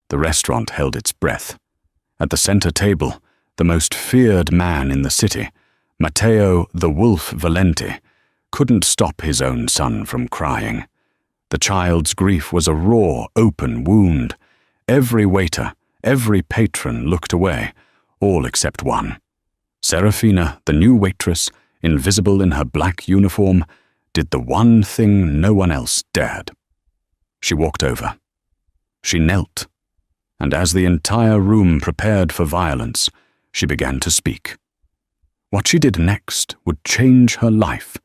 The restaurant held its breath. At the center table, the most feared man in the city, Matteo the Wolf Valenti, couldn't stop his own son from crying. The child's grief was a raw, open wound. Every waiter, every patron looked away, all except one. Serafina, the new waitress, invisible in her black uniform, did the one thing no one else dared. She walked over. She knelt, and as the entire room prepared for violence, she began to speak. What she did next would change her life,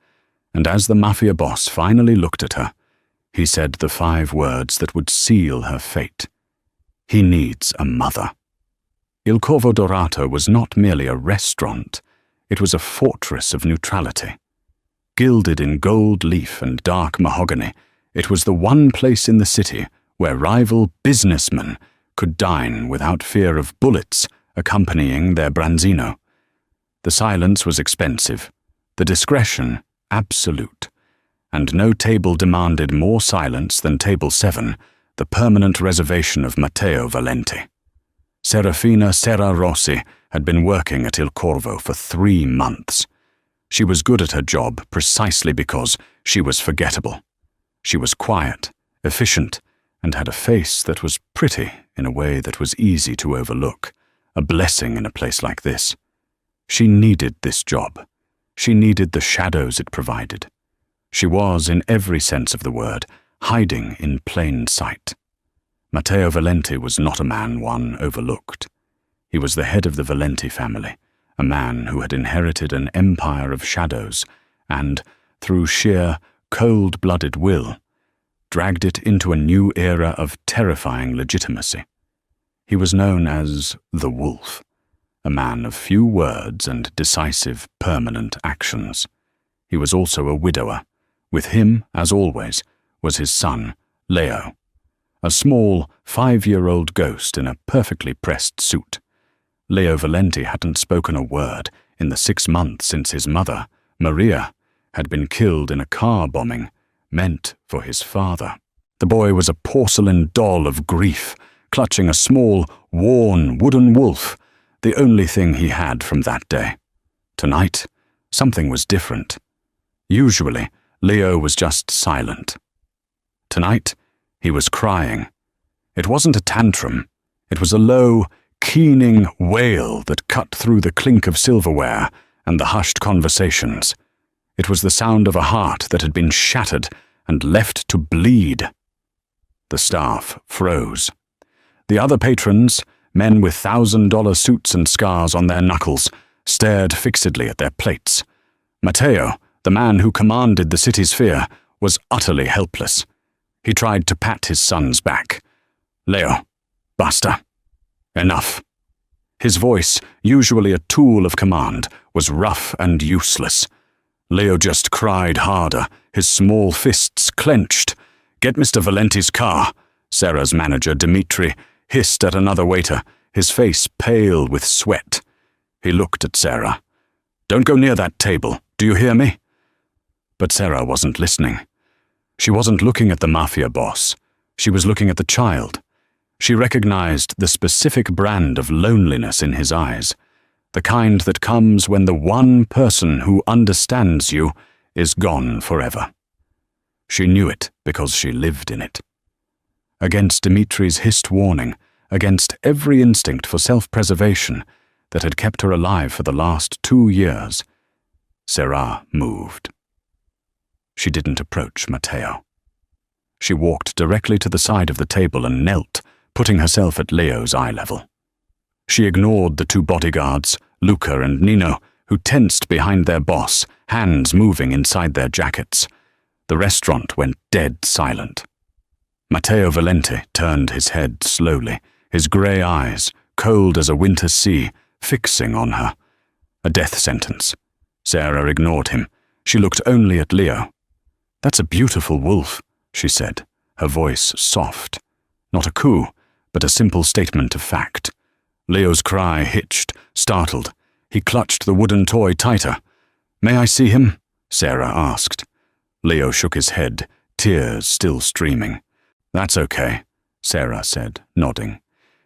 and as the Mafia Boss finally looked at her, he said the 5 words that would seal her fate. He needs a mother. Il Corvo Dorato was not merely a restaurant, it was a fortress of neutrality. Gilded in gold leaf and dark mahogany, it was the one place in the city where rival businessmen could dine without fear of bullets accompanying their branzino. The silence was expensive, the discretion absolute, and no table demanded more silence than Table 7, the permanent reservation of Matteo Valenti. Serafina Serra Rossi had been working at Il Corvo for 3 months. She was good at her job precisely because she was forgettable. She was quiet, efficient, and had a face that was pretty in a way that was easy to overlook, a blessing in a place like this. She needed this job. She needed the shadows it provided. She was, in every sense of the word, hiding in plain sight. Matteo Valenti was not a man one overlooked. He was the head of the Valenti family, a man who had inherited an empire of shadows and, through sheer, cold-blooded will, dragged it into a new era of terrifying legitimacy. He was known as the Wolf, a man of few words and decisive, permanent actions. He was also a widower. With him, as always, was his son, Leo, a small 5-year-old ghost in a perfectly pressed suit. Leo Valenti hadn't spoken a word in the 6 months since his mother, Maria, had been killed in a car bombing meant for his father. The boy was a porcelain doll of grief, clutching a small, worn wooden wolf, the only thing he had from that day. Tonight, something was different. Usually, Leo was just silent. Tonight, he was crying. It wasn't a tantrum. It was a low, keening wail that cut through the clink of silverware and the hushed conversations. It was the sound of a heart that had been shattered and left to bleed. The staff froze. The other patrons, men with $1,000 suits and scars on their knuckles, stared fixedly at their plates. Matteo, the man who commanded the city's fear, was utterly helpless. He tried to pat his son's back. "Leo, basta. Enough." His voice, usually a tool of command, was rough and useless. Leo just cried harder, his small fists clenched. "Get Mr. Valenti's car," Sarah's manager, Dimitri, hissed at another waiter, his face pale with sweat. He looked at Sarah. "Don't go near that table, do you hear me?" But Sarah wasn't listening. She wasn't looking at the Mafia Boss. She was looking at the child. She recognized the specific brand of loneliness in his eyes, the kind that comes when the one person who understands you is gone forever. She knew it because she lived in it. Against Dimitri's hissed warning, against every instinct for self-preservation that had kept her alive for the last 2 years, Sarah moved. She didn't approach Matteo. She walked directly to the side of the table and knelt, putting herself at Leo's eye level. She ignored the 2 bodyguards, Luca and Nino, who tensed behind their boss, hands moving inside their jackets. The restaurant went dead silent. Matteo Valenti turned his head slowly, his grey eyes, cold as a winter sea, fixing on her. A death sentence. Sarah ignored him. She looked only at Leo. "That's a beautiful wolf," she said, her voice soft. Not a coup, but a simple statement of fact. Leo's cry hitched, startled. He clutched the wooden toy tighter. "May I see him?" Sarah asked. Leo shook his head, tears still streaming. "That's okay," Sarah said, nodding.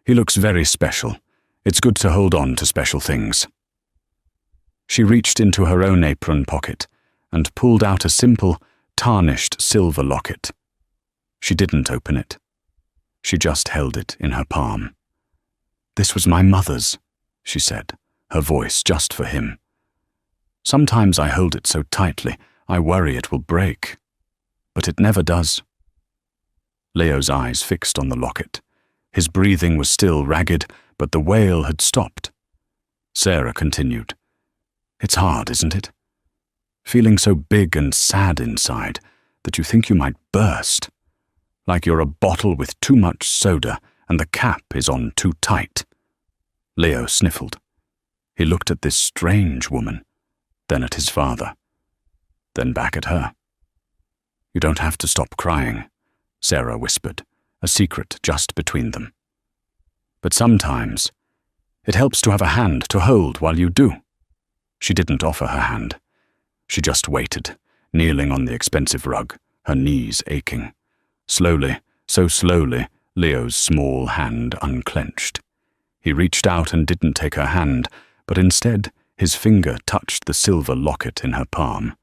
He looks very special. It's good to hold on to special things." She reached into her own apron pocket and pulled out a simple, tarnished silver locket. She didn't open it. She just held it in her palm. "This was my mother's," she said, her voice just for him. "Sometimes I hold it so tightly, I worry it will break. But it never does." Leo's eyes fixed on the locket. His breathing was still ragged, but the wail had stopped. Sarah continued. "It's hard, isn't it? Feeling so big and sad inside that you think you might burst. Like you're a bottle with too much soda and the cap is on too tight." Leo sniffled. He looked at this strange woman, then at his father, then back at her. "You don't have to stop crying," Sarah whispered, a secret just between them. "But sometimes it helps to have a hand to hold while you do." She didn't offer her hand. She just waited, kneeling on the expensive rug, her knees aching. Slowly, so slowly, Leo's small hand unclenched. He reached out and didn't take her hand, but instead his finger touched the silver locket in her palm.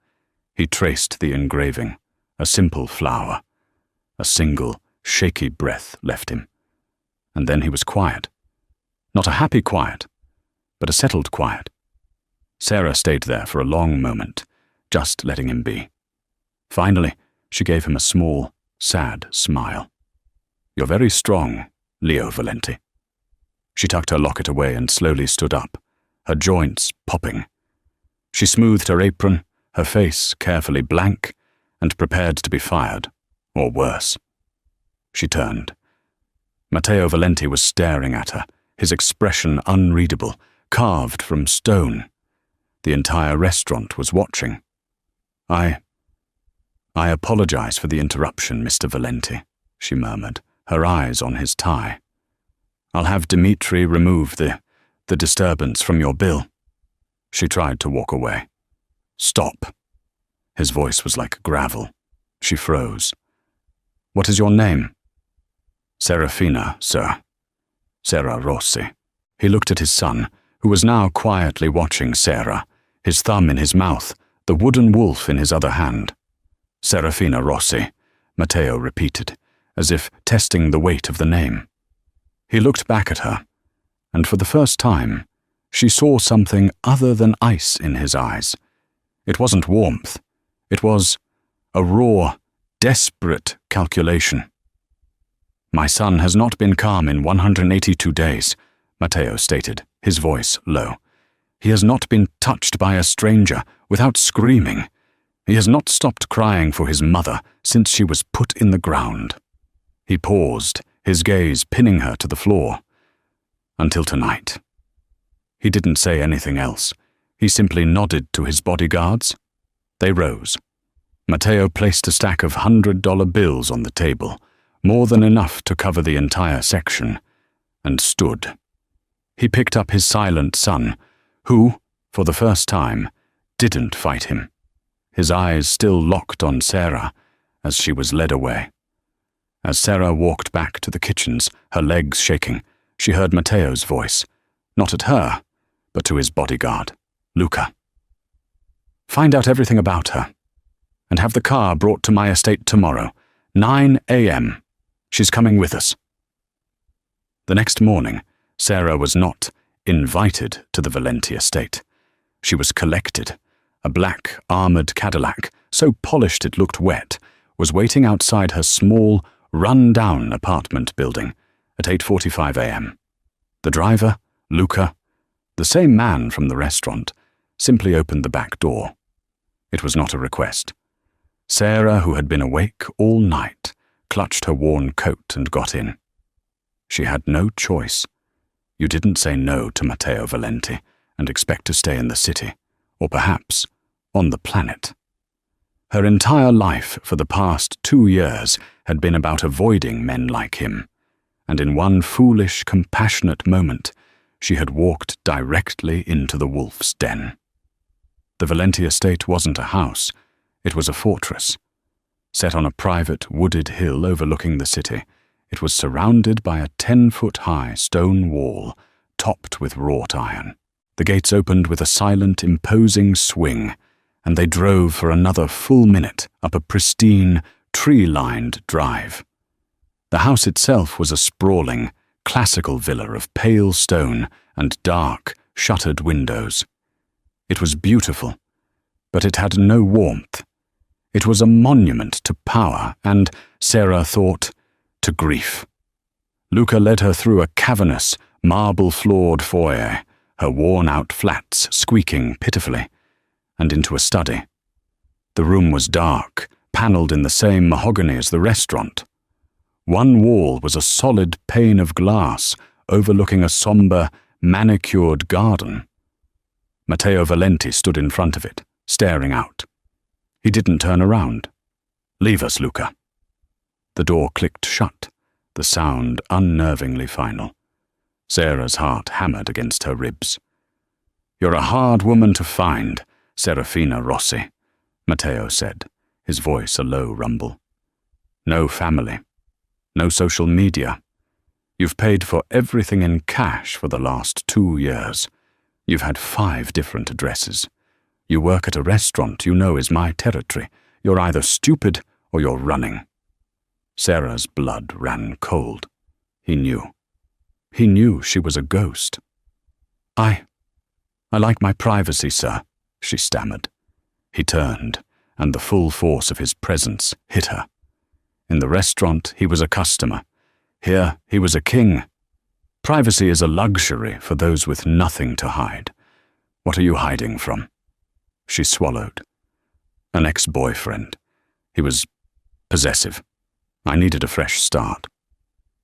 He traced the engraving, a simple flower. A single, shaky breath left him. And then he was quiet. Not a happy quiet, but a settled quiet. Sarah stayed there for a long moment, just letting him be. Finally, she gave him a small, sad smile. "You're very strong, Leo Valenti." She tucked her locket away and slowly stood up, her joints popping. She smoothed her apron, her face carefully blank, and prepared to be fired, or worse. She turned. Matteo Valenti was staring at her, his expression unreadable, carved from stone. The entire restaurant was watching. I apologize for the interruption, Mr. Valenti," she murmured, her eyes on his tie. "I'll have Dimitri remove the disturbance from your bill." She tried to walk away. "Stop." His voice was like gravel. She froze. "What is your name?" "Serafina, sir. Sarah Rossi." He looked at his son, who was now quietly watching Sarah, his thumb in his mouth, the wooden wolf in his other hand. "Serafina Rossi," Matteo repeated, as if testing the weight of the name. He looked back at her, and for the first time, she saw something other than ice in his eyes. It wasn't warmth. It was a raw, desperate calculation. "My son has not been calm in 182 days, Matteo stated, his voice low. "He has not been touched by a stranger without screaming. He has not stopped crying for his mother since she was put in the ground." He paused, his gaze pinning her to the floor. "Until tonight." He didn't say anything else. He simply nodded to his bodyguards. They rose. Matteo placed a stack of $100 bills on the table, more than enough to cover the entire section, and stood. He picked up his silent son, who, for the first time, didn't fight him. His eyes still locked on Sarah as she was led away. As Sarah walked back to the kitchens, her legs shaking, she heard Matteo's voice, not at her, but to his bodyguard, Luca. "Find out everything about her, and have the car brought to my estate tomorrow, 9 a.m. She's coming with us." The next morning, Sarah was not invited to the Valenti estate. She was collected. A black, armored Cadillac, so polished it looked wet, was waiting outside her small, run-down apartment building at 8:45 a.m. The driver, Luca, the same man from the restaurant, simply opened the back door. It was not a request. Sarah, who had been awake all night, clutched her worn coat and got in. She had no choice. You didn't say no to Matteo Valenti and expect to stay in the city, or perhaps on the planet. Her entire life for the past 2 years had been about avoiding men like him, and in one foolish, compassionate moment, she had walked directly into the wolf's den. The Valenti estate wasn't a house, it was a fortress. Set on a private, wooded hill overlooking the city, It was surrounded by a 10-foot-high stone wall topped with wrought iron. The gates opened with a silent, imposing swing, and they drove for another full minute up a pristine, tree-lined drive. The house itself was a sprawling, classical villa of pale stone and dark, shuttered windows. It was beautiful, but it had no warmth. It was a monument to power and, Sarah thought, to grief. Luca led her through a cavernous, marble-floored foyer, her worn-out flats squeaking pitifully, and into a study. The room was dark, panelled in the same mahogany as the restaurant. One wall was a solid pane of glass overlooking a sombre, manicured garden. Matteo Valenti stood in front of it, staring out. He didn't turn around. "Leave us, Luca." The door clicked shut, the sound unnervingly final. Sarah's heart hammered against her ribs. "You're a hard woman to find, Serafina Rossi," Matteo said, his voice a low rumble. "No family. No social media. You've paid for everything in cash for the last 2 years. You've had 5 different addresses. You work at a restaurant you know is my territory. You're either stupid or you're running." Sarah's blood ran cold. He knew. He knew she was a ghost. I like my privacy, sir," she stammered. He turned, and the full force of his presence hit her. In the restaurant, he was a customer. Here, he was a king. Privacy is a luxury for those with nothing to hide. What are you hiding from? She swallowed. An ex-boyfriend. He was possessive. I needed a fresh start.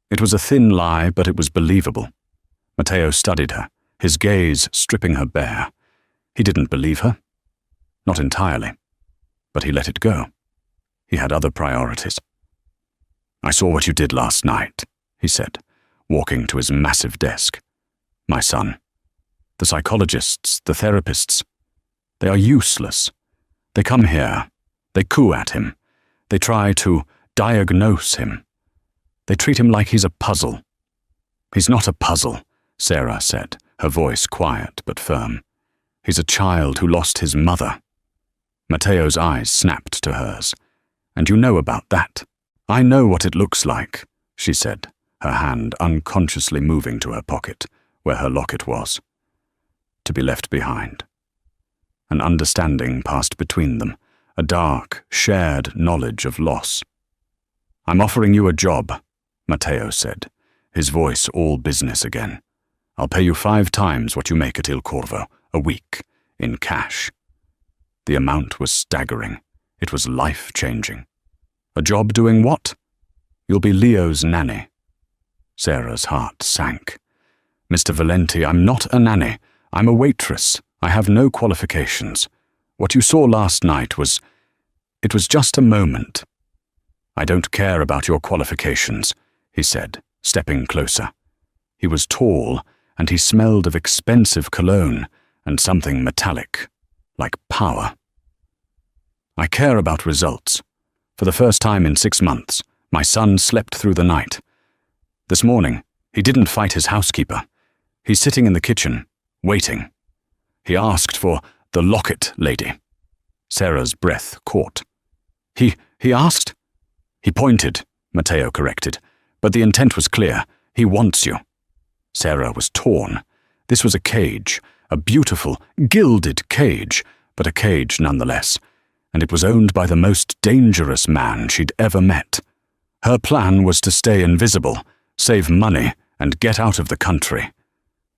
It was a thin lie, but it was believable. Matteo studied her, his gaze stripping her bare. He didn't believe her. Not entirely. But he let it go. He had other priorities. "I saw what you did last night," he said, walking to his massive desk. "My son. The psychologists, the therapists, they are useless. They come here. They coo at him. They try to diagnose him. They treat him like he's a puzzle." "He's not a puzzle," Sarah said, her voice quiet but firm. "He's a child who lost his mother." Matteo's eyes snapped to hers. "And you know about that." "I know what it looks like," she said, her hand unconsciously moving to her pocket, where her locket was. To be left behind. An understanding passed between them, a dark, shared knowledge of loss. "I'm offering you a job," Matteo said, his voice all business again. "I'll pay you 5 times what you make at Il Corvo, a week, in cash." The amount was staggering. It was life-changing. "A job doing what?" "You'll be Leo's nanny." Sarah's heart sank. "Mr. Valenti, I'm not a nanny. I'm a waitress. I have no qualifications. What you saw last night was... it was just a moment." "I don't care about your qualifications," he said, stepping closer. He was tall, and he smelled of expensive cologne and something metallic, like power. "I care about results. For the first time in 6 months, my son slept through the night. This morning, he didn't fight his housekeeper. He's sitting in the kitchen, waiting. He asked for the locket lady." Sarah's breath caught. He asked?" "He pointed," Matteo corrected, "but the intent was clear. He wants you." Sarah was torn. This was a cage, a beautiful, gilded cage, but a cage nonetheless, and it was owned by the most dangerous man she'd ever met. Her plan was to stay invisible, save money, and get out of the country.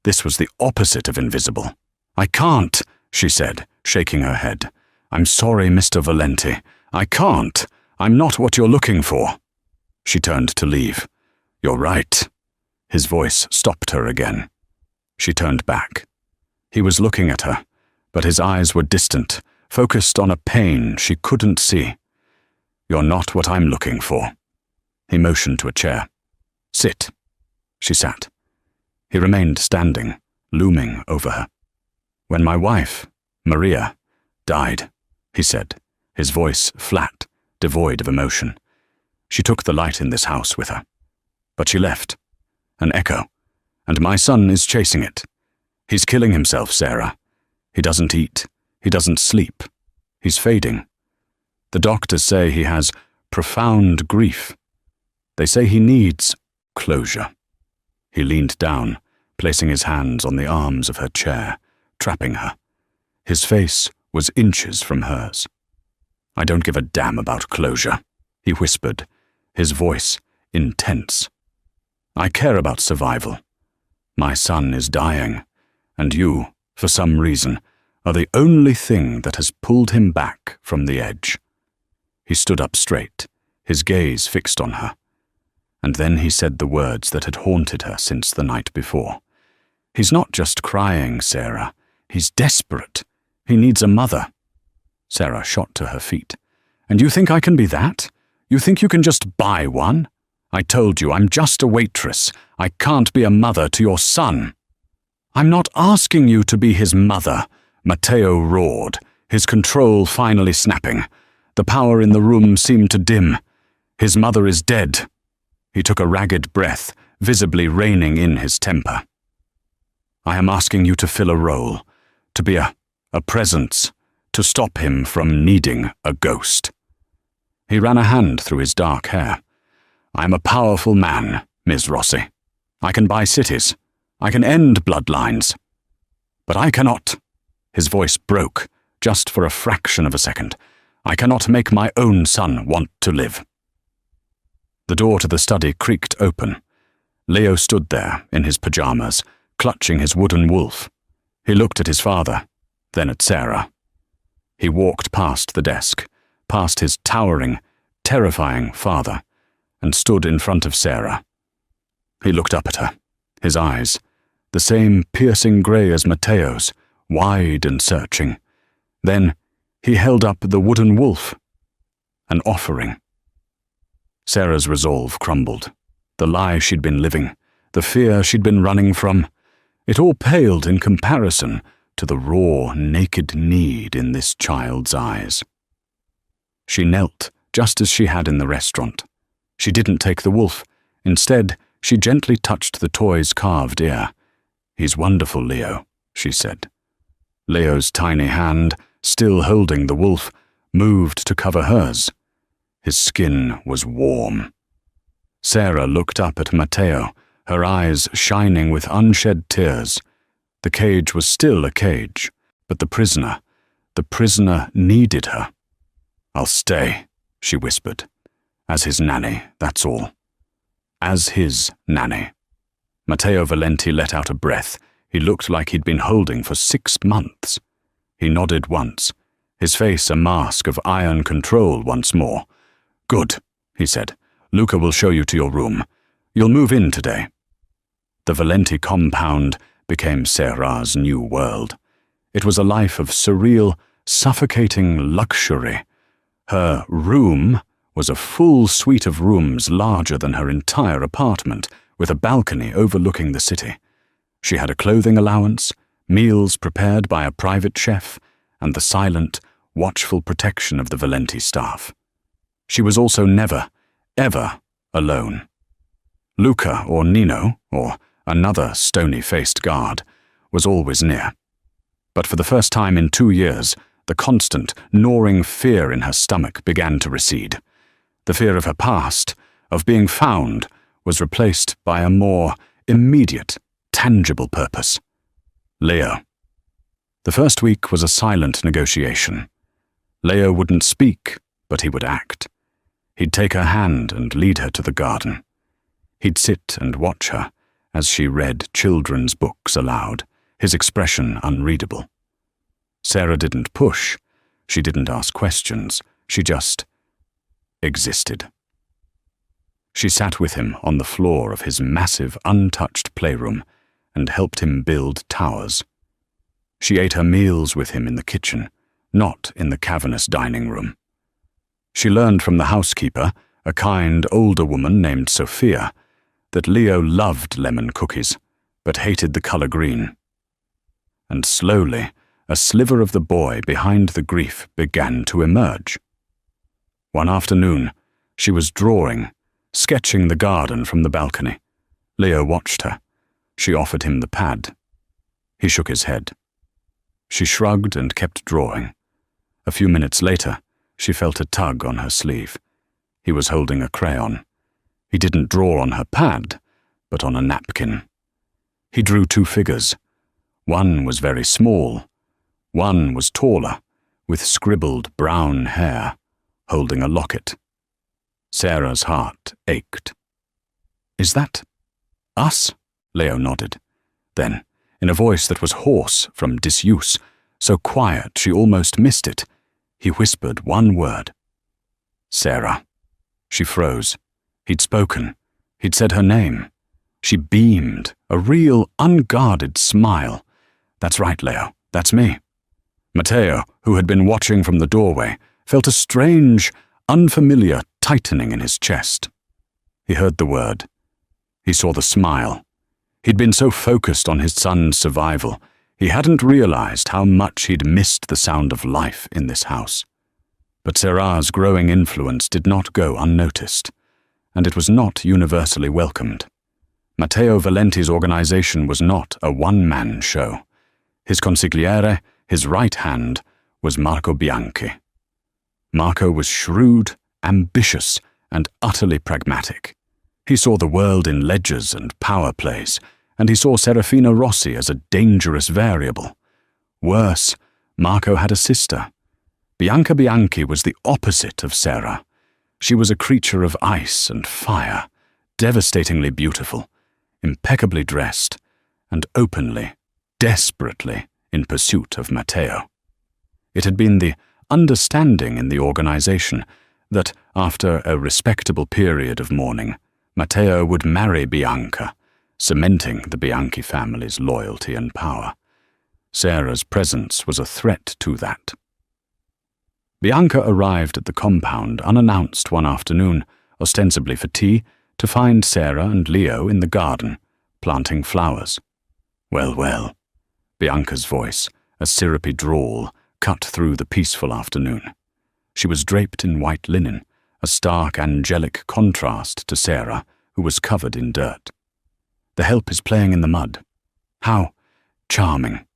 This was the opposite of invisible. "I can't," she said, shaking her head. "I'm sorry, Mr. Valenti. I can't. I'm not what you're looking for." She turned to leave. "You're right." His voice stopped her again. She turned back. He was looking at her, but his eyes were distant, focused on a pain she couldn't see. "You're not what I'm looking for." He motioned to a chair. "Sit." She sat. He remained standing, looming over her. "When my wife, Maria, died," he said, his voice flat, devoid of emotion, "she took the light in this house with her. But she left. An echo. And my son is chasing it. He's killing himself, Sarah. He doesn't eat. He doesn't sleep. He's fading. The doctors say he has profound grief. They say he needs closure. He leaned down, placing his hands on the arms of her chair, trapping her. His face was inches from hers. I don't give a damn about closure, he whispered, his voice intense. I care about survival. My son is dying, and you, for some reason, are the only thing that has pulled him back from the edge. He stood up straight, his gaze fixed on her. And then he said the words that had haunted her since the night before. He's not just crying, Sarah. He's desperate. He needs a mother. Sarah shot to her feet. And you think I can be that? You think you can just buy one? I told you, I'm just a waitress. I can't be a mother to your son. I'm not asking you to be his mother, Matteo roared, his control finally snapping. The power in the room seemed to dim. His mother is dead. He took a ragged breath, visibly reining in his temper. I am asking you to fill a role, to be a presence, to stop him from needing a ghost. He ran a hand through his dark hair. I am a powerful man, Ms. Rossi. I can buy cities. I can end bloodlines. But I cannot. His voice broke, just for a fraction of a second. I cannot make my own son want to live. The door to the study creaked open. Leo stood there, in his pajamas, clutching his wooden wolf. He looked at his father, then at Sarah. He walked past the desk, past his towering, terrifying father, and stood in front of Sarah. He looked up at her, his eyes, the same piercing grey as Matteo's, wide and searching. Then he held up the wooden wolf, an offering. Sarah's resolve crumbled. The lie she'd been living, the fear she'd been running from, it all paled in comparison to the raw, naked need in this child's eyes. She knelt, just as she had in the restaurant. She didn't take the wolf. Instead, she gently touched the toy's carved ear. He's wonderful, Leo, she said. Leo's tiny hand, still holding the wolf, moved to cover hers. His skin was warm. Sarah looked up at Matteo, her eyes shining with unshed tears. The cage was still a cage, but the prisoner needed her. I'll stay, she whispered. As his nanny, that's all. As his nanny. Matteo Valenti let out a breath. He looked like he'd been holding for 6 months. He nodded once, his face a mask of iron control once more. Good, he said. Luca will show you to your room. You'll move in today. The Valenti compound became Sarah's new world. It was a life of surreal, suffocating luxury. Her room was a full suite of rooms larger than her entire apartment, with a balcony overlooking the city. She had a clothing allowance, meals prepared by a private chef, and the silent, watchful protection of the Valenti staff. She was also never, ever alone. Luca or Nino, or another stony-faced guard, was always near. But for the first time in 2 years, the constant, gnawing fear in her stomach began to recede. The fear of her past, of being found, was replaced by a more immediate, tangible purpose. Leo. The first week was a silent negotiation. Leo wouldn't speak, but he would act. He'd take her hand and lead her to the garden. He'd sit and watch her as she read children's books aloud, his expression unreadable. Sarah didn't push. She didn't ask questions. She just existed. She sat with him on the floor of his massive, untouched playroom and helped him build towers. She ate her meals with him in the kitchen, not in the cavernous dining room. She learned from the housekeeper, a kind older woman named Sophia, that Leo loved lemon cookies, but hated the color green. And slowly, a sliver of the boy behind the grief began to emerge. One afternoon, she was drawing, sketching the garden from the balcony. Leo watched her. She offered him the pad. He shook his head. She shrugged and kept drawing. A few minutes later, she felt a tug on her sleeve. He was holding a crayon. He didn't draw on her pad, but on a napkin. He drew two figures. One was very small. One was taller, with scribbled brown hair, holding a locket. Sarah's heart ached. "Is that us?" Leo nodded. Then, in a voice that was hoarse from disuse, so quiet she almost missed it, he whispered one word. "Sarah." She froze. He'd spoken. He'd said her name. She beamed, a real, unguarded smile. "That's right, Leo. That's me." Matteo, who had been watching from the doorway, felt a strange, unfamiliar tightening in his chest. He heard the word. He saw the smile. He'd been so focused on his son's survival, he hadn't realized how much he'd missed the sound of life in this house. But Sarah's growing influence did not go unnoticed, and it was not universally welcomed. Matteo Valenti's organization was not a one-man show. His consigliere, his right hand, was Marco Bianchi. Marco was shrewd, ambitious, and utterly pragmatic. He saw the world in ledgers and power plays, and he saw Serafina Rossi as a dangerous variable. Worse, Marco had a sister. Bianca Bianchi was the opposite of Sarah. She was a creature of ice and fire, devastatingly beautiful, impeccably dressed, and openly, desperately in pursuit of Matteo. It had been the understanding in the organization that, after a respectable period of mourning, Matteo would marry Bianca, cementing the Bianchi family's loyalty and power. Sarah's presence was a threat to that. Bianca arrived at the compound unannounced one afternoon, ostensibly for tea, to find Sarah and Leo in the garden, planting flowers. "Well, well," Bianca's voice, a syrupy drawl, cut through the peaceful afternoon. She was draped in white linen, a stark angelic contrast to Sarah, who was covered in dirt. "The help is playing in the mud. How charming."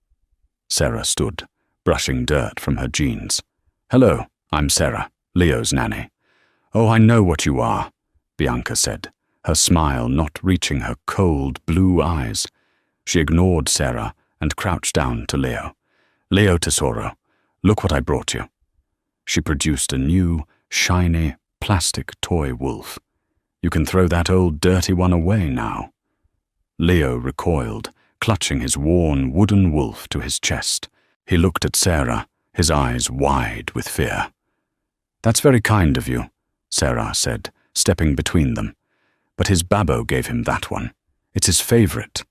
Sarah stood, brushing dirt from her jeans. "Hello, I'm Sarah, Leo's nanny." "Oh, I know what you are," Bianca said, her smile not reaching her cold blue eyes. She ignored Sarah and crouched down to Leo. "Leo tesoro, look what I brought you." She produced a new, shiny, plastic toy wolf. "You can throw that old dirty one away now." Leo recoiled, clutching his worn wooden wolf to his chest. He looked at Sarah, his eyes wide with fear. "That's very kind of you," Sarah said, stepping between them. "But his babbo gave him that one. It's his favorite."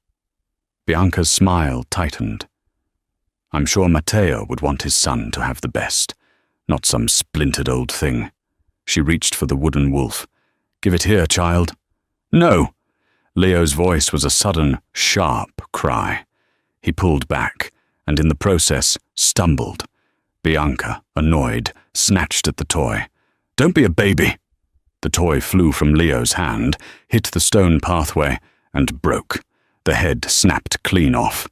Bianca's smile tightened. "I'm sure Matteo would want his son to have the best, not some splintered old thing." She reached for the wooden wolf. "Give it here, child." "No!" Leo's voice was a sudden, sharp cry. He pulled back, and in the process, stumbled. Bianca, annoyed, snatched at the toy. "Don't be a baby!" The toy flew from Leo's hand, hit the stone pathway, and broke. The head snapped clean off.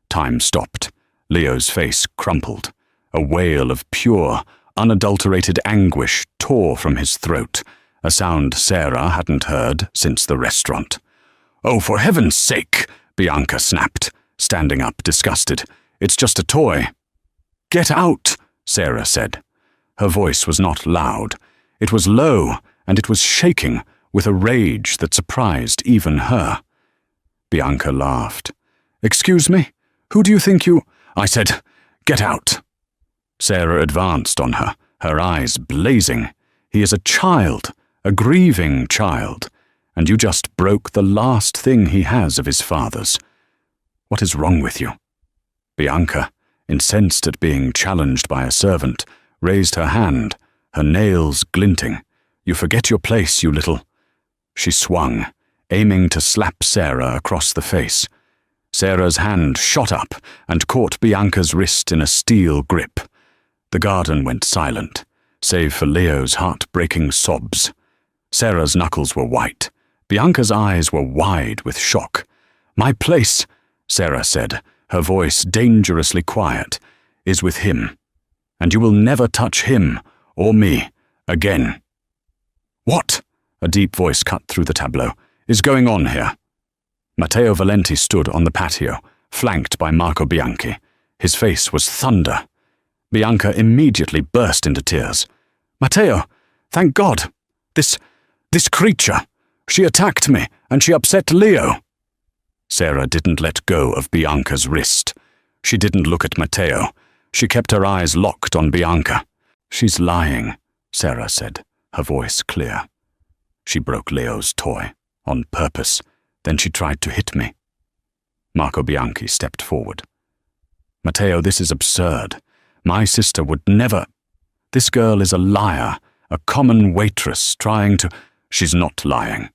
Time stopped. Leo's face crumpled. A wail of pure, unadulterated anguish tore from his throat, a sound Sarah hadn't heard since the restaurant. "Oh, for heaven's sake!" Bianca snapped, standing up, disgusted. "It's just a toy." "Get out!" Sarah said. Her voice was not loud. It was low, and it was shaking with a rage that surprised even her. Bianca laughed. "Excuse me? Who do you think you—" "I said, get out." Sarah advanced on her, her eyes blazing. "He is a child, a grieving child, and you just broke the last thing he has of his father's. What is wrong with you?" Bianca, incensed at being challenged by a servant, raised her hand, her nails glinting. "You forget your place, you little—" She swung, aiming to slap Sarah across the face. Sarah's hand shot up and caught Bianca's wrist in a steel grip. The garden went silent, save for Leo's heart-breaking sobs. Sarah's knuckles were white. Bianca's eyes were wide with shock. "My place," Sarah said, her voice dangerously quiet, "is with him. And you will never touch him or me again." "What?" a deep voice cut through the tableau. "Is going on here?" Matteo Valenti stood on the patio, flanked by Marco Bianchi. His face was thunder. Bianca immediately burst into tears. "Matteo, thank God! This creature! She attacked me, and she upset Leo!" Sarah didn't let go of Bianca's wrist. She didn't look at Matteo. She kept her eyes locked on Bianca. "She's lying," Sarah said, her voice clear. "She broke Leo's toy, on purpose. Then she tried to hit me." Marco Bianchi stepped forward. "Matteo, this is absurd. My sister would never— This girl is a liar, a common waitress trying to— She's not lying."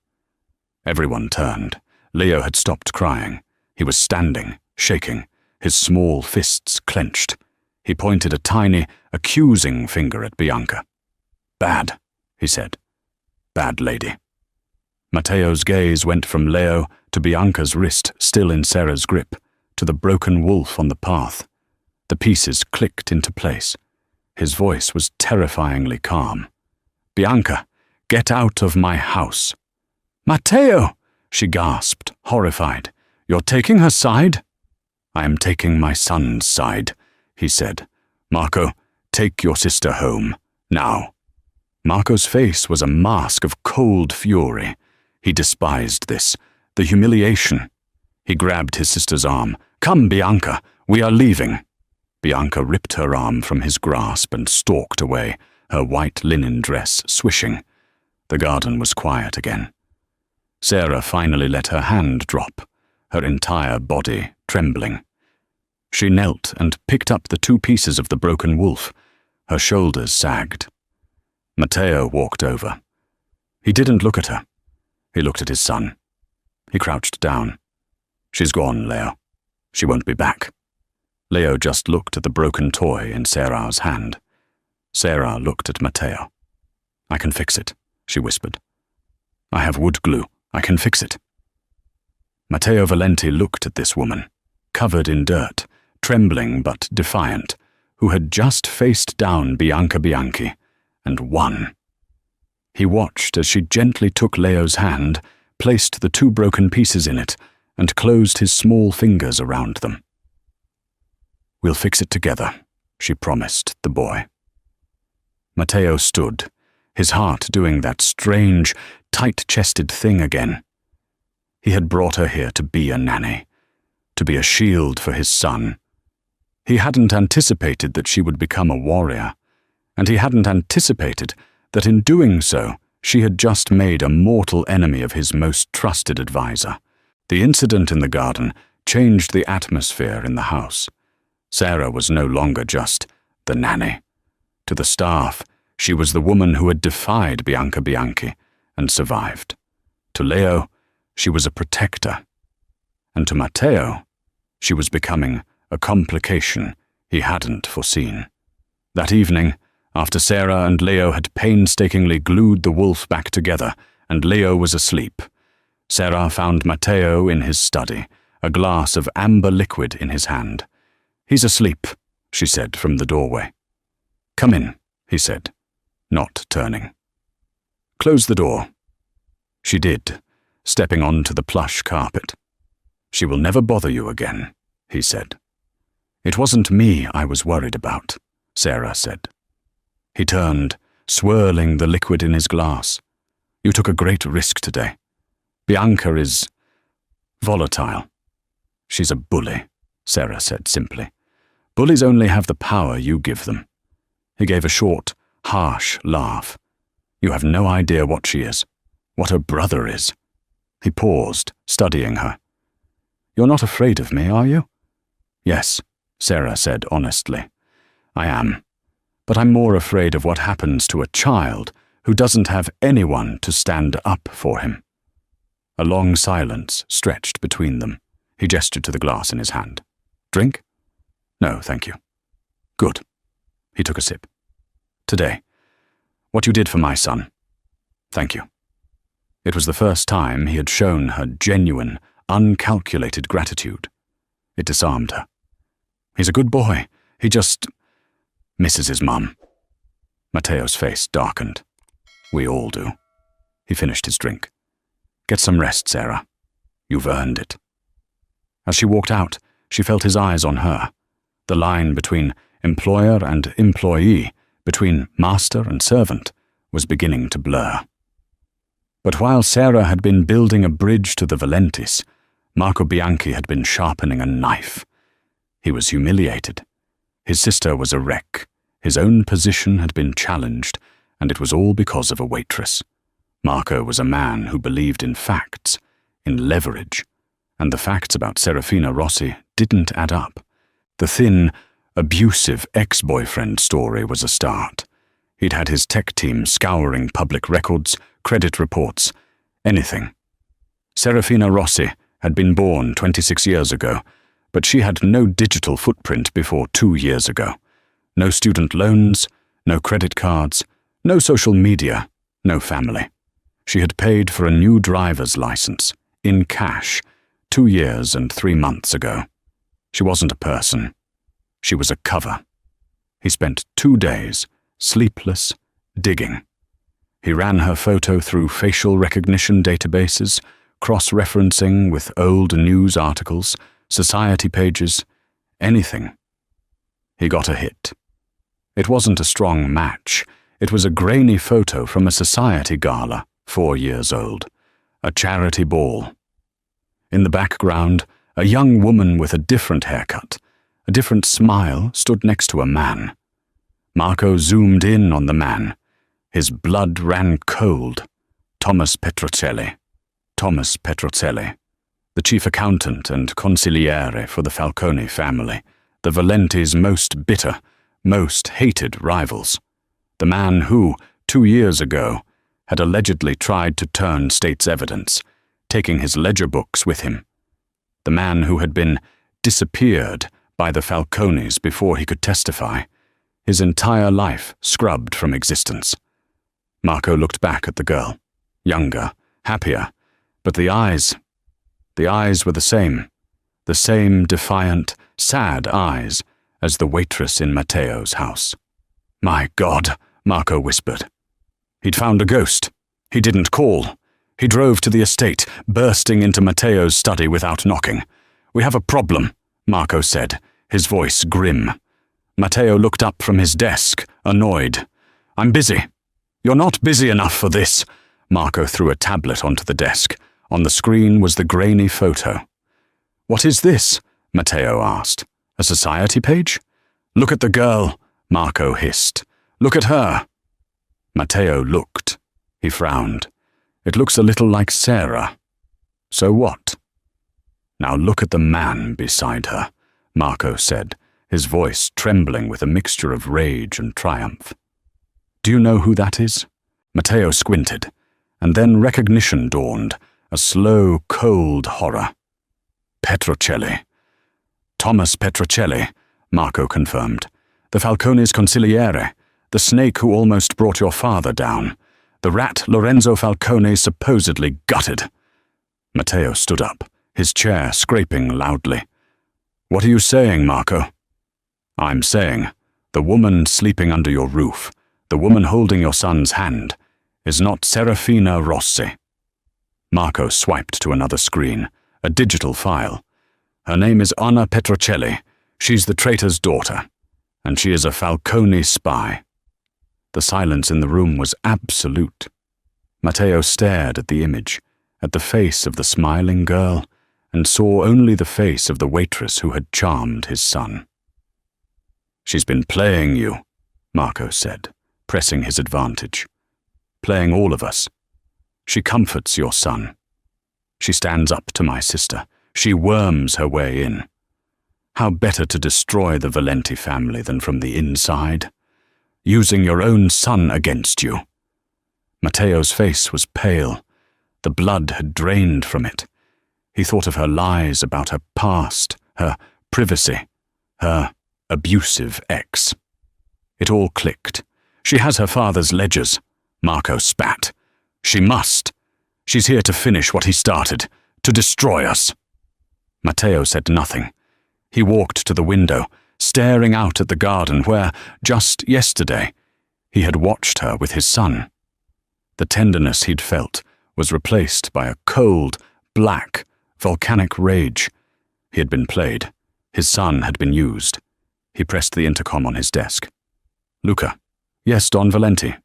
Everyone turned. Leo had stopped crying. He was standing, shaking, his small fists clenched. He pointed a tiny, accusing finger at Bianca. "Bad," he said. "Bad lady." Matteo's gaze went from Leo to Bianca's wrist still in Sarah's grip, to the broken wolf on the path. The pieces clicked into place. His voice was terrifyingly calm. "Bianca, get out of my house." "Matteo!" she gasped, horrified. "You're taking her side?" "I am taking my son's side," he said. "Marco, take your sister home, now." Marco's face was a mask of cold fury. He despised this, the humiliation. He grabbed his sister's arm. "Come, Bianca, we are leaving." Bianca ripped her arm from his grasp and stalked away, her white linen dress swishing. The garden was quiet again. Sarah finally let her hand drop, her entire body trembling. She knelt and picked up the two pieces of the broken wolf. Her shoulders sagged. Matteo walked over. He didn't look at her. He looked at his son. He crouched down. "She's gone, Leo. She won't be back." Leo just looked at the broken toy in Sarah's hand. Sarah looked at Matteo. "I can fix it," she whispered. "I have wood glue. I can fix it." Matteo Valenti looked at this woman, covered in dirt, trembling but defiant, who had just faced down Bianca Bianchi and won. He watched as she gently took Leo's hand, placed the two broken pieces in it, and closed his small fingers around them. "We'll fix it together," she promised the boy. Matteo stood, his heart doing that strange, tight-chested thing again. He had brought her here to be a nanny, to be a shield for his son. He hadn't anticipated that she would become a warrior, and he hadn't anticipated that in doing so, she had just made a mortal enemy of his most trusted advisor. The incident in the garden changed the atmosphere in the house. Sarah was no longer just the nanny. To the staff, she was the woman who had defied Bianca Bianchi and survived. To Leo, she was a protector. And to Matteo, she was becoming a complication he hadn't foreseen. That evening, after Sarah and Leo had painstakingly glued the wolf back together and Leo was asleep, Sarah found Matteo in his study, a glass of amber liquid in his hand. "He's asleep," she said from the doorway. "Come in," he said, not turning. "Close the door." She did, stepping onto the plush carpet. "She will never bother you again," he said. "It wasn't me I was worried about," Sarah said. He turned, swirling the liquid in his glass. "You took a great risk today. Bianca is volatile." "She's a bully," Sarah said simply. "Bullies only have the power you give them." He gave a short, harsh laugh. "You have no idea what she is, what her brother is." He paused, studying her. "You're not afraid of me, are you?" "Yes," Sarah said honestly. "I am. But I'm more afraid of what happens to a child who doesn't have anyone to stand up for him." A long silence stretched between them. He gestured to the glass in his hand. "Drink?" "No, thank you." "Good." He took a sip. "Today, what you did for my son. Thank you." It was the first time he had shown her genuine, uncalculated gratitude. It disarmed her. He's a good boy. He just misses his mum. Matteo's face darkened. We all do. He finished his drink. Get some rest, Sarah. You've earned it. As she walked out, she felt his eyes on her. The line between employer and employee, between master and servant, was beginning to blur. But while Sarah had been building a bridge to the Valentis, Marco Bianchi had been sharpening a knife. He was humiliated. His sister was a wreck. His own position had been challenged, and it was all because of a waitress. Marco was a man who believed in facts, in leverage, and the facts about Serafina Rossi didn't add up. The thin, abusive ex-boyfriend story was a start. He'd had his tech team scouring public records, credit reports, anything. Serafina Rossi had been born 26 years ago, but she had no digital footprint before 2 years ago. No student loans, no credit cards, no social media, no family. She had paid for a new driver's license, in cash, 2 years and 3 months ago. She wasn't a person. She was a cover. He spent 2 days, sleepless, digging. He ran her photo through facial recognition databases, cross-referencing with old news articles, society pages, anything. He got a hit. It wasn't a strong match. It was a grainy photo from a society gala, 4 years old, a charity ball. In the background, a young woman with a different haircut, a different smile, stood next to a man. Marco zoomed in on the man. His blood ran cold. Thomas Petrocelli. Thomas Petrocelli, the chief accountant and consigliere for the Falcone family, the Valenti's most bitter, most hated rivals. The man who, 2 years ago, had allegedly tried to turn state's evidence, taking his ledger books with him. The man who had been disappeared by the Falcones before he could testify, his entire life scrubbed from existence. Marco looked back at the girl, younger, happier, but the eyes were the same defiant, sad eyes as the waitress in Matteo's house. My God, Marco whispered. He'd found a ghost. He didn't call. He drove to the estate, bursting into Matteo's study without knocking. We have a problem, Marco said, his voice grim. Matteo looked up from his desk, annoyed. I'm busy. You're not busy enough for this. Marco threw a tablet onto the desk. On the screen was the grainy photo. What is this? Matteo asked. A society page? Look at the girl, Marco hissed. Look at her. Matteo looked. He frowned. It looks a little like Sarah. So what? Now look at the man beside her, Marco said, his voice trembling with a mixture of rage and triumph. Do you know who that is? Matteo squinted, and then recognition dawned, a slow, cold horror. Petrocelli. Thomas Petrocelli, Marco confirmed. The Falcone's consigliere, the snake who almost brought your father down. The rat Lorenzo Falcone supposedly gutted. Matteo stood up, his chair scraping loudly. What are you saying, Marco? I'm saying, the woman sleeping under your roof, the woman holding your son's hand, is not Serafina Rossi. Marco swiped to another screen, a digital file. Her name is Anna Petrocelli. She's the traitor's daughter, and she is a Falcone spy. The silence in the room was absolute. Matteo stared at the image, at the face of the smiling girl, and saw only the face of the waitress who had charmed his son. She's been playing you, Marco said, pressing his advantage. Playing all of us. She comforts your son. She stands up to my sister. She worms her way in. How better to destroy the Valenti family than from the inside? Using your own son against you. Matteo's face was pale. The blood had drained from it. He thought of her lies about her past, her privacy, her abusive ex. It all clicked. She has her father's ledgers. Marco spat. She must. She's here to finish what he started, to destroy us." Matteo said nothing. He walked to the window, staring out at the garden where, just yesterday, he had watched her with his son. The tenderness he'd felt was replaced by a cold, black, volcanic rage. He had been played. His son had been used. He pressed the intercom on his desk. "Luca." "Yes, Don Valenti."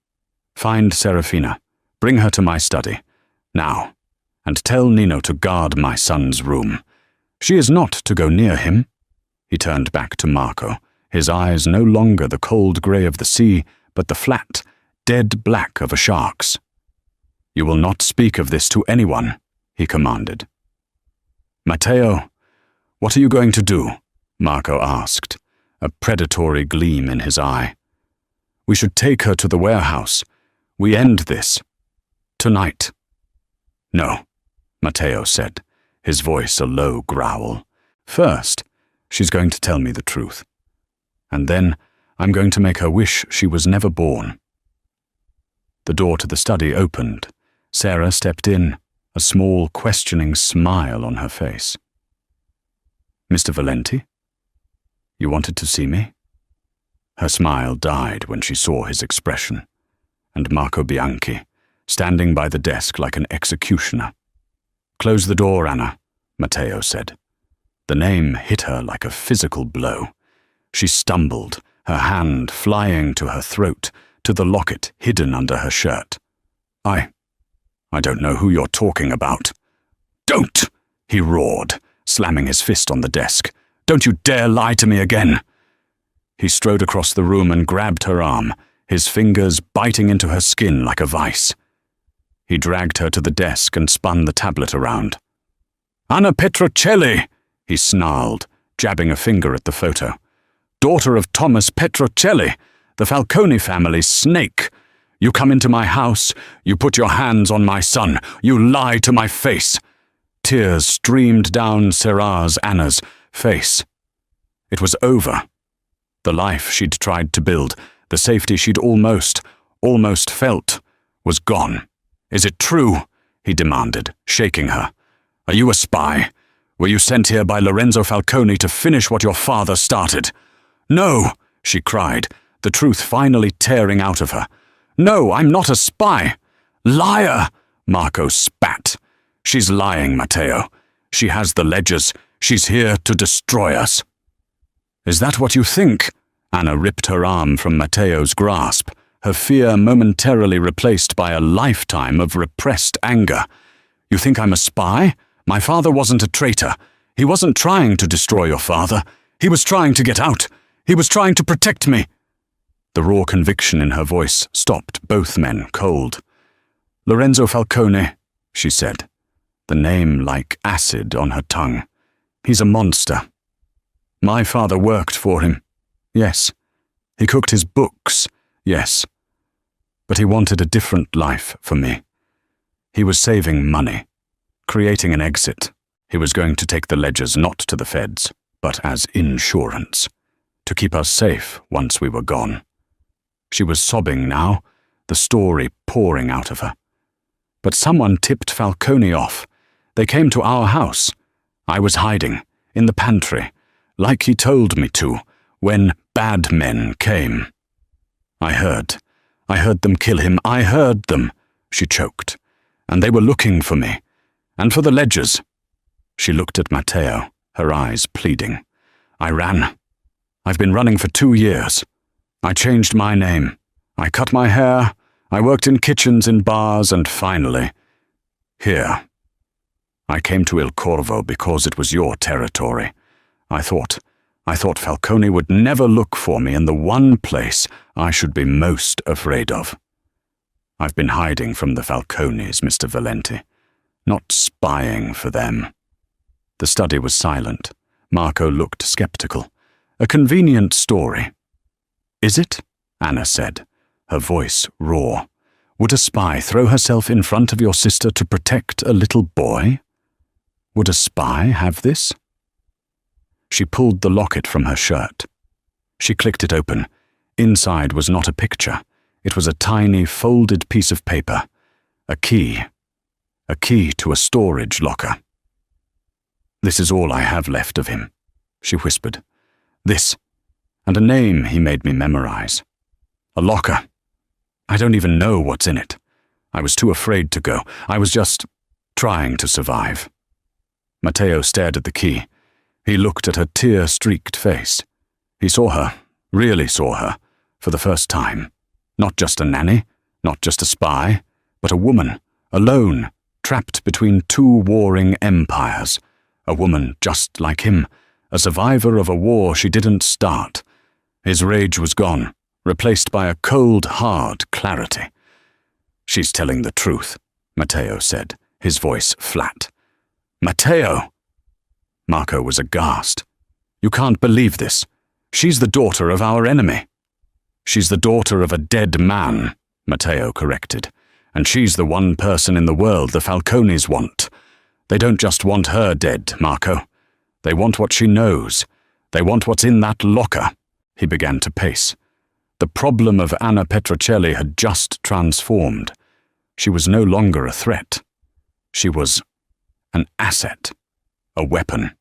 "Find Serafina. Bring her to my study. Now. And tell Nino to guard my son's room. She is not to go near him." He turned back to Marco, his eyes no longer the cold grey of the sea, but the flat, dead black of a shark's. "You will not speak of this to anyone," he commanded. "Matteo, what are you going to do?" Marco asked, a predatory gleam in his eye. "We should take her to the warehouse. We end this. Tonight." "No," Matteo said, his voice a low growl. "First, she's going to tell me the truth. And then I'm going to make her wish she was never born." The door to the study opened. Sarah stepped in, a small, questioning smile on her face. "Mr. Valenti? You wanted to see me?" Her smile died when she saw his expression, and Marco Bianchi, standing by the desk like an executioner. "Close the door, Anna," Matteo said. The name hit her like a physical blow. She stumbled, her hand flying to her throat, to the locket hidden under her shirt. I don't know who you're talking about." "Don't!" he roared, slamming his fist on the desk. "Don't you dare lie to me again!" He strode across the room and grabbed her arm, his fingers biting into her skin like a vice. He dragged her to the desk and spun the tablet around. "Anna Petrocelli!" he snarled, jabbing a finger at the photo. "Daughter of Thomas Petrocelli, the Falcone family's snake. You come into my house, you put your hands on my son, you lie to my face." Tears streamed down Serra's Anna's face. It was over. The life she'd tried to build, the safety she'd almost felt, was gone. "Is it true?" he demanded, shaking her. "Are you a spy? Were you sent here by Lorenzo Falcone to finish what your father started?" "No," she cried, the truth finally tearing out of her. "No, I'm not a spy." "Liar!" Marco spat. "She's lying, Matteo. She has the ledgers. She's here to destroy us." "Is that what you think?" Anna ripped her arm from Matteo's grasp, her fear momentarily replaced by a lifetime of repressed anger. "You think I'm a spy? My father wasn't a traitor. He wasn't trying to destroy your father. He was trying to get out. He was trying to protect me." The raw conviction in her voice stopped both men cold. "Lorenzo Falcone," she said, the name like acid on her tongue. "He's a monster. My father worked for him. Yes. He cooked his books. Yes. But he wanted a different life for me. He was saving money, creating an exit. He was going to take the ledgers not to the feds, but as insurance, to keep us safe once we were gone." She was sobbing now, the story pouring out of her. "But someone tipped Falcone off. They came to our house. I was hiding, in the pantry, like he told me to, when bad men came. I heard them kill him. I heard them," she choked. "And they were looking for me. And for the ledgers." She looked at Matteo, her eyes pleading. "I ran. I've been running for 2 years. I changed my name. I cut my hair. I worked in kitchens, in bars, and finally, here. I came to Il Corvo because it was your territory. I thought Falcone would never look for me in the one place I should be most afraid of. I've been hiding from the Falcones, Mr. Valenti, not spying for them." The study was silent. Marco looked skeptical. "A convenient story." "Is it?" Anna said, her voice raw. "Would a spy throw herself in front of your sister to protect a little boy? Would a spy have this?" She pulled the locket from her shirt. She clicked it open. Inside was not a picture. It was a tiny, folded piece of paper. A key. a key to a storage locker. "This is all I have left of him," she whispered. "This, and a name he made me memorize. A locker. I don't even know what's in it. I was too afraid to go. I was just trying to survive." Matteo stared at the key. He looked at her tear-streaked face. He saw her, really saw her, for the first time. Not just a nanny, not just a spy, but a woman, alone, trapped between two warring empires. A woman just like him, a survivor of a war she didn't start. His rage was gone, replaced by a cold, hard clarity. "She's telling the truth," Matteo said, his voice flat. "Matteo!" Marco was aghast. "You can't believe this. She's the daughter of our enemy." "She's the daughter of a dead man," Matteo corrected. "And she's the one person in the world the Falcones want. They don't just want her dead, Marco. They want what she knows. They want what's in that locker." He began to pace. The problem of Anna Petrocelli had just transformed. She was no longer a threat. She was an asset, a weapon.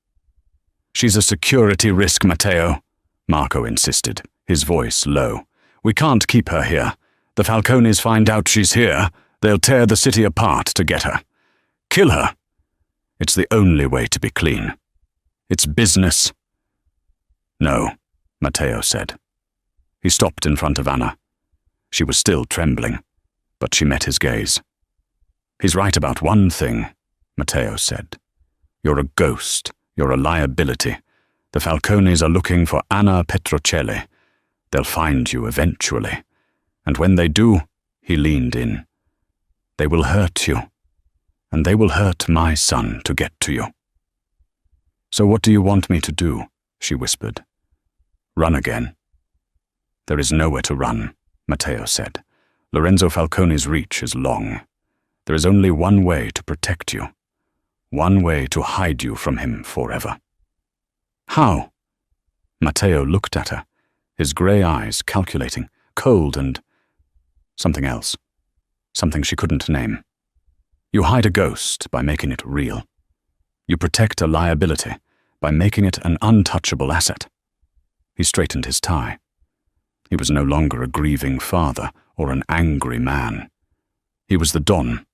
"She's a security risk, Matteo," Marco insisted, his voice low. "We can't keep her here. The Falcones find out she's here, they'll tear the city apart to get her. Kill her. It's the only way to be clean. It's business." "No," Matteo said. He stopped in front of Anna. She was still trembling, but she met his gaze. "He's right about one thing," Matteo said. "You're a ghost. You're a liability. The Falcones are looking for Anna Petrocelli. They'll find you eventually. And when they do," he leaned in, "they will hurt you. And they will hurt my son to get to you." "So what do you want me to do?" she whispered. "Run again." "There is nowhere to run," Matteo said. "Lorenzo Falcone's reach is long. There is only one way to protect you. One way to hide you from him forever." "How?" Matteo looked at her, his grey eyes calculating, cold and something else, something she couldn't name. "You hide a ghost by making it real. You protect a liability by making it an untouchable asset." He straightened his tie. He was no longer a grieving father or an angry man. He was the Don.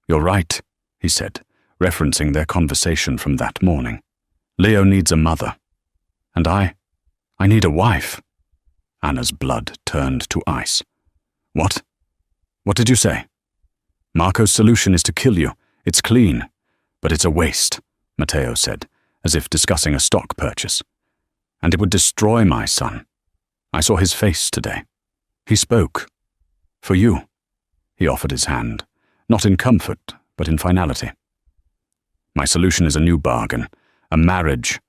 "You're right," he said, referencing their conversation from that morning. "Leo needs a mother. And I need a wife." Anna's blood turned to ice. "What? What did you say?" "Marco's solution is to kill you. It's clean. But it's a waste," Matteo said, as if discussing a stock purchase. "And it would destroy my son. I saw his face today. He spoke. For you." He offered his hand, not in comfort, but in finality. "My solution is a new bargain, a marriage,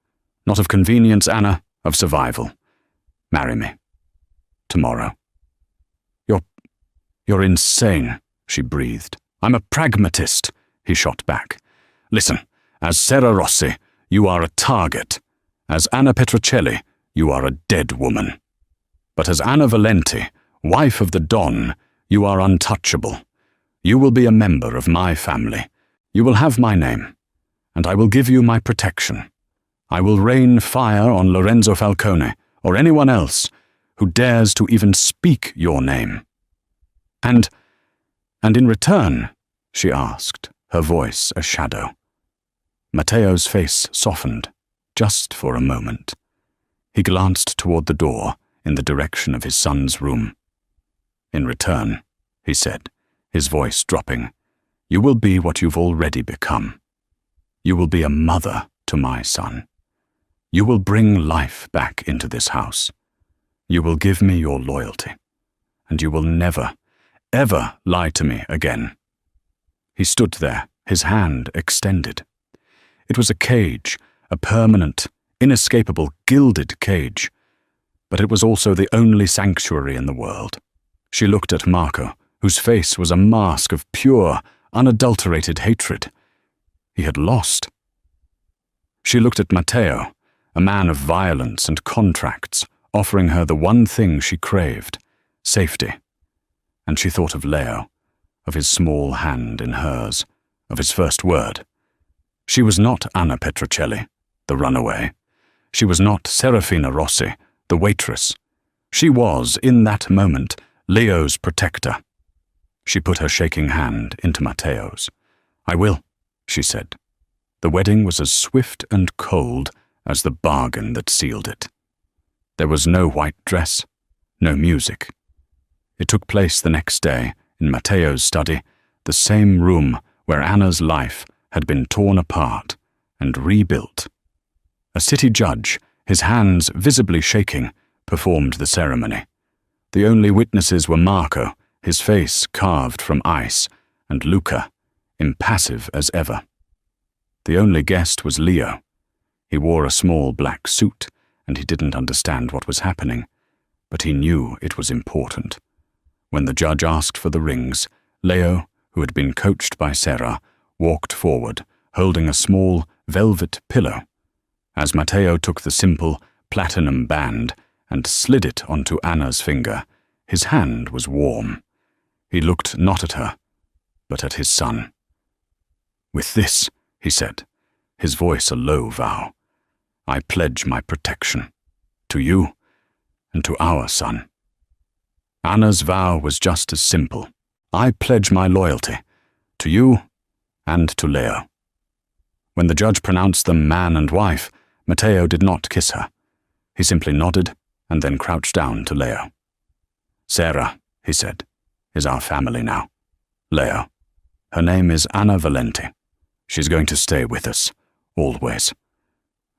not of convenience, Anna, of survival. Marry me. Tomorrow." You're insane," she breathed. "I'm a pragmatist," he shot back. "Listen, as Serra Rossi, you are a target. As Anna Petrocelli, you are a dead woman. But as Anna Valenti, wife of the Don, you are untouchable. You will be a member of my family. You will have my name, and I will give you my protection. I will rain fire on Lorenzo Falcone, or anyone else, who dares to even speak your name." And in return?" she asked, her voice a shadow. Matteo's face softened, just for a moment. He glanced toward the door, in the direction of his son's room. "In return," he said, his voice dropping, "you will be what you've already become. You will be a mother to my son. You will bring life back into this house. You will give me your loyalty, and you will never, ever lie to me again." He stood there, his hand extended. It was a cage, a permanent, inescapable, gilded cage, but it was also the only sanctuary in the world. She looked at Marco, whose face was a mask of pure, unadulterated hatred. He had lost. She looked at Matteo, a man of violence and contracts, offering her the one thing she craved, safety. And she thought of Leo, of his small hand in hers, of his first word. She was not Anna Petrocelli, the runaway. She was not Serafina Rossi, the waitress. She was, in that moment, Leo's protector. She put her shaking hand into Matteo's. "I will," she said. The wedding was as swift and cold as the bargain that sealed it. There was no white dress, no music. It took place the next day in Matteo's study, the same room where Anna's life had been torn apart and rebuilt. A city judge, his hands visibly shaking, performed the ceremony. The only witnesses were Marco, his face carved from ice, and Luca, impassive as ever. The only guest was Leo. He wore a small black suit, and he didn't understand what was happening, but he knew it was important. When the judge asked for the rings, Leo, who had been coached by Sarah, walked forward, holding a small velvet pillow. As Matteo took the simple platinum band and slid it onto Anna's finger, his hand was warm. He looked not at her, but at his son. "With this," he said, his voice a low vow, "I pledge my protection, to you and to our son." Anna's vow was just as simple. "I pledge my loyalty, to you and to Leo." When the judge pronounced them man and wife, Matteo did not kiss her. He simply nodded and then crouched down to Leo. "Sarah," he said, "is our family now. Leo. Her name is Anna Valenti. She's going to stay with us, always."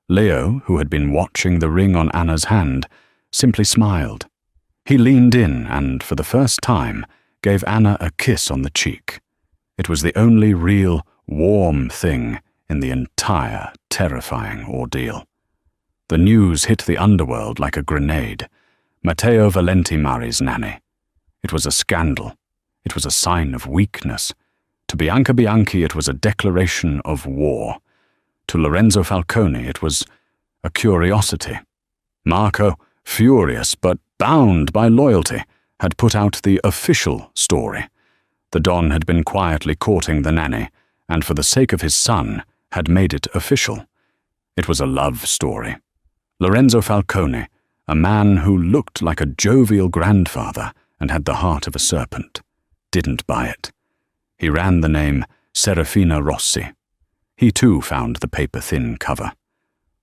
Leo, who had been watching the ring on Anna's hand, simply smiled. He leaned in and, for the first time, gave Anna a kiss on the cheek. It was the only real, warm thing in the entire terrifying ordeal. The news hit the underworld like a grenade. Matteo Valenti marries Nanny. It was a scandal. It was a sign of weakness. To Bianca Bianchi it was a declaration of war. To Lorenzo Falcone it was a curiosity. Marco, furious but bound by loyalty, had put out the official story. The Don had been quietly courting the nanny, and for the sake of his son, had made it official. It was a love story. Lorenzo Falcone, a man who looked like a jovial grandfather and had the heart of a serpent, didn't buy it. He ran the name Serafina Rossi. He too found the paper-thin cover.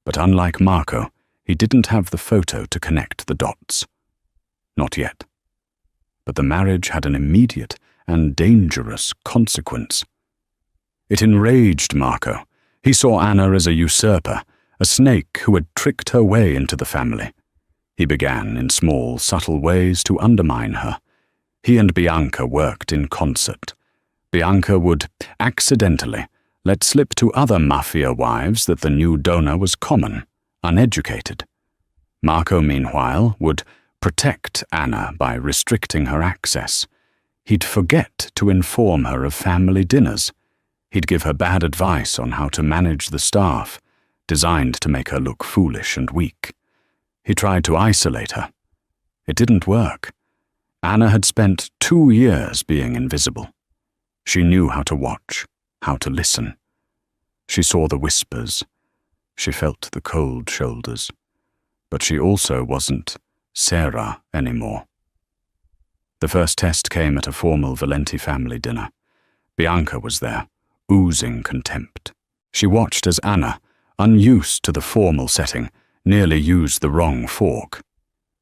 But unlike Marco, he didn't have the photo to connect the dots. Not yet. But the marriage had an immediate and dangerous consequence. It enraged Marco. He saw Anna as a usurper, a snake who had tricked her way into the family. He began, in small, subtle ways, to undermine her. He and Bianca worked in concert. Bianca would, accidentally, let slip to other mafia wives that the new donor was common, uneducated. Marco, meanwhile, would protect Anna by restricting her access. He'd forget to inform her of family dinners. He'd give her bad advice on how to manage the staff, designed to make her look foolish and weak. He tried to isolate her. It didn't work. Anna had spent 2 years being invisible. She knew how to watch, how to listen. She saw the whispers. She felt the cold shoulders. But she also wasn't Sarah anymore. The first test came at a formal Valenti family dinner. Bianca was there, oozing contempt. She watched as Anna, unused to the formal setting, nearly used the wrong fork.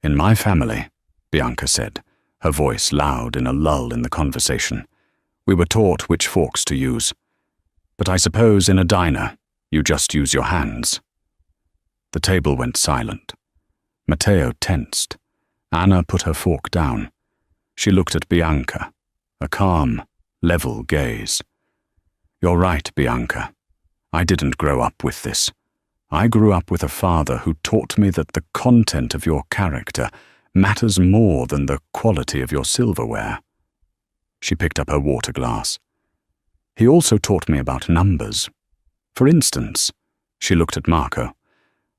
"In my family," Bianca said, her voice loud in a lull in the conversation, "we were taught which forks to use. But I suppose in a diner, you just use your hands." The table went silent. Matteo tensed. Anna put her fork down. She looked at Bianca, a calm, level gaze. "You're right, Bianca. I didn't grow up with this. I grew up with a father who taught me that the content of your character matters more than the quality of your silverware." She picked up her water glass. "He also taught me about numbers. For instance," she looked at Marco,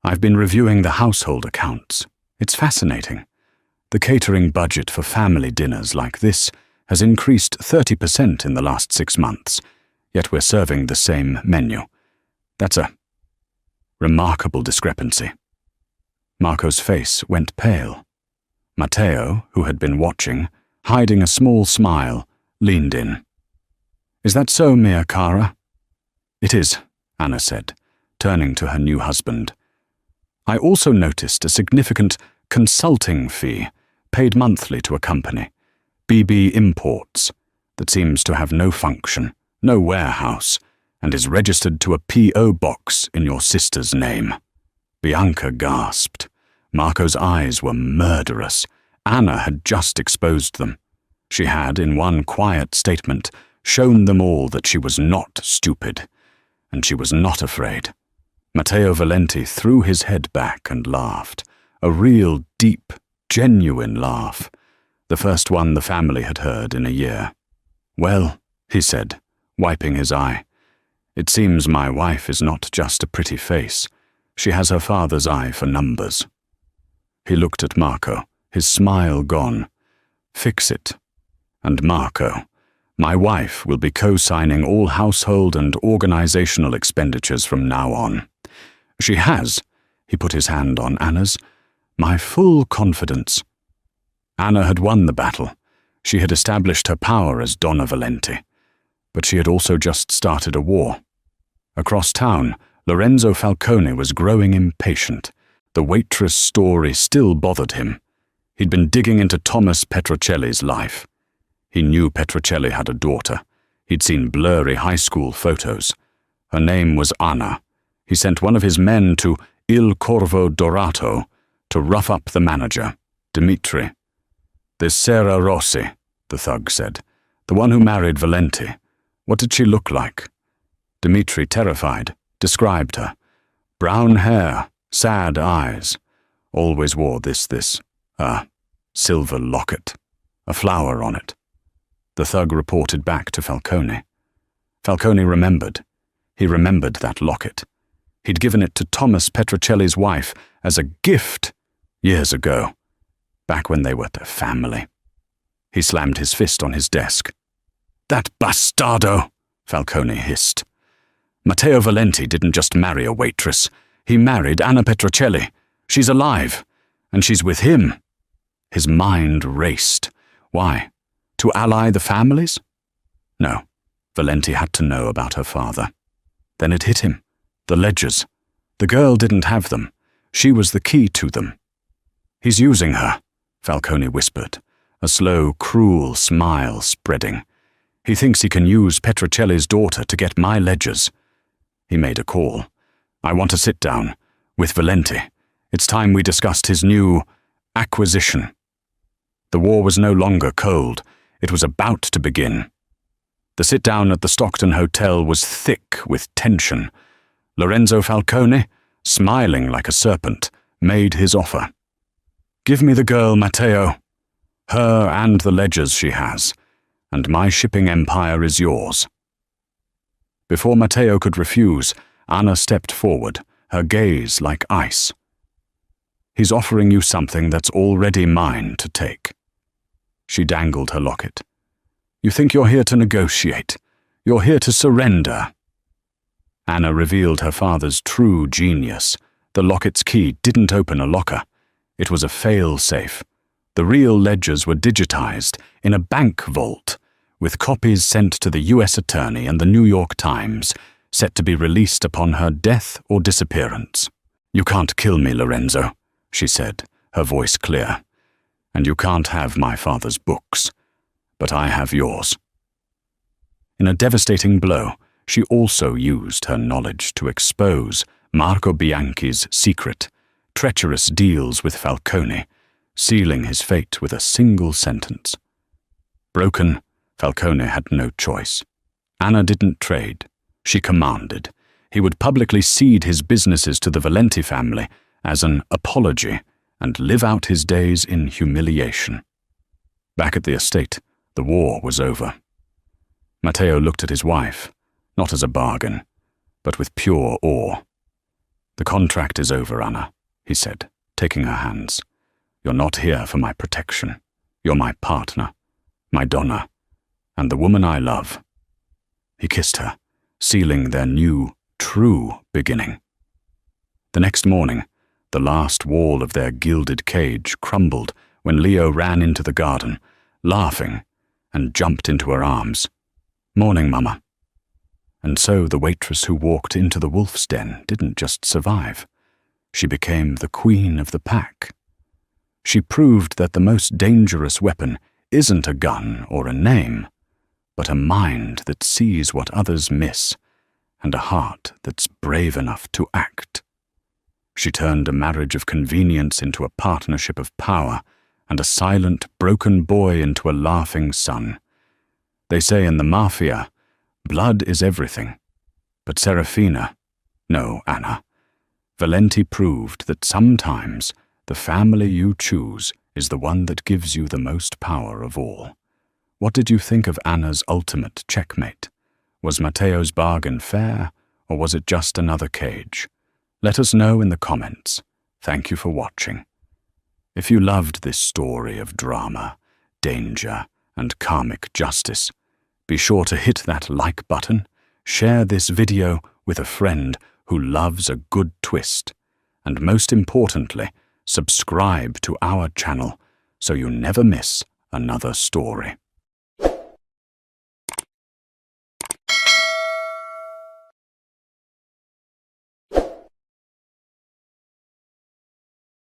"I've been reviewing the household accounts. It's fascinating. The catering budget for family dinners like this has increased 30% in the last 6 months, yet we're serving the same menu. That's a remarkable discrepancy." Marco's face went pale. Matteo, who had been watching, hiding a small smile, leaned in. "Is that so, mia cara?" "It is," Anna said, turning to her new husband. "I also noticed a significant consulting fee paid monthly to a company, BB Imports, that seems to have no function, no warehouse, and is registered to a P.O. box in your sister's name." Bianca gasped. Marco's eyes were murderous. Anna had just exposed them. She had, in one quiet statement, shown them all that she was not stupid, and she was not afraid. Matteo Valenti threw his head back and laughed, a real, deep, genuine laugh, the first one the family had heard in a year. "Well," he said, wiping his eye, "it seems my wife is not just a pretty face. She has her father's eye for numbers." He looked at Marco, his smile gone. "Fix it. And Marco, my wife will be co-signing all household and organizational expenditures from now on. She has," he put his hand on Anna's, "my full confidence." Anna had won the battle. She had established her power as Donna Valenti. But she had also just started a war. Across town, Lorenzo Falcone was growing impatient. The Waitress story still bothered him. He'd been digging into Thomas Petrocelli's life. He knew Petrocelli had a daughter. He'd seen blurry high school photos. Her name was Anna. He sent one of his men to Il Corvo Dorato to rough up the manager, Dimitri. "This Sarah Rossi," the thug said, "the one who married Valenti. What did she look like?" Dimitri, terrified, described her. Brown hair, sad eyes. Always wore this silver locket, a flower on it. The thug reported back to Falcone. Falcone remembered. He remembered that locket. He'd given it to Thomas Petrocelli's wife as a gift years ago, back when they were their family. He slammed his fist on his desk. "That bastardo!" Falcone hissed. "Matteo Valenti didn't just marry a waitress. He married Anna Petrocelli. She's alive, and she's with him." His mind raced. Why? To ally the families? No, Valenti had to know about her father. Then it hit him. The ledgers. The girl didn't have them. She was the key to them. "He's using her," Falcone whispered, a slow, cruel smile spreading. "He thinks he can use Petrocelli's daughter to get my ledgers." He made a call. "I want to sit down with Valenti. It's time we discussed his new acquisition." The war was no longer cold. It was about to begin. The sit-down at the Stockton Hotel was thick with tension. Lorenzo Falcone, smiling like a serpent, made his offer. "Give me the girl, Matteo. Her and the ledgers she has, and my shipping empire is yours." Before Matteo could refuse, Anna stepped forward, her gaze like ice. "He's offering you something that's already mine to take." She dangled her locket. "You think you're here to negotiate. You're here to surrender." Anna revealed her father's true genius. The locket's key didn't open a locker. It was a fail-safe. The real ledgers were digitized in a bank vault, with copies sent to the U.S. Attorney and the New York Times, set to be released upon her death or disappearance. "You can't kill me, Lorenzo," she said, her voice clear. "And you can't have my father's books, but I have yours." In a devastating blow, she also used her knowledge to expose Marco Bianchi's secret, treacherous deals with Falcone, sealing his fate with a single sentence. Broken, Falcone had no choice. Anna didn't trade. She commanded. He would publicly cede his businesses to the Valenti family as an apology and live out his days in humiliation. Back at the estate, the war was over. Matteo looked at his wife, not as a bargain, but with pure awe. "The contract is over, Anna," he said, taking her hands. "You're not here for my protection. You're my partner, my Donna, and the woman I love." He kissed her, sealing their new, true beginning. The next morning, the last wall of their gilded cage crumbled when Leo ran into the garden, laughing, and jumped into her arms. "Morning, Mama." And so the waitress who walked into the wolf's den didn't just survive. She became the queen of the pack. She proved that the most dangerous weapon isn't a gun or a name, but a mind that sees what others miss and a heart that's brave enough to act. She turned a marriage of convenience into a partnership of power, and a silent, broken boy into a laughing son. They say in the Mafia, blood is everything. But Anna, Valenti proved that sometimes the family you choose is the one that gives you the most power of all. What did you think of Anna's ultimate checkmate? Was Matteo's bargain fair, or was it just another cage? Let us know in the comments. Thank you for watching. If you loved this story of drama, danger, and karmic justice, be sure to hit that like button, share this video with a friend who loves a good twist, and most importantly, subscribe to our channel so you never miss another story.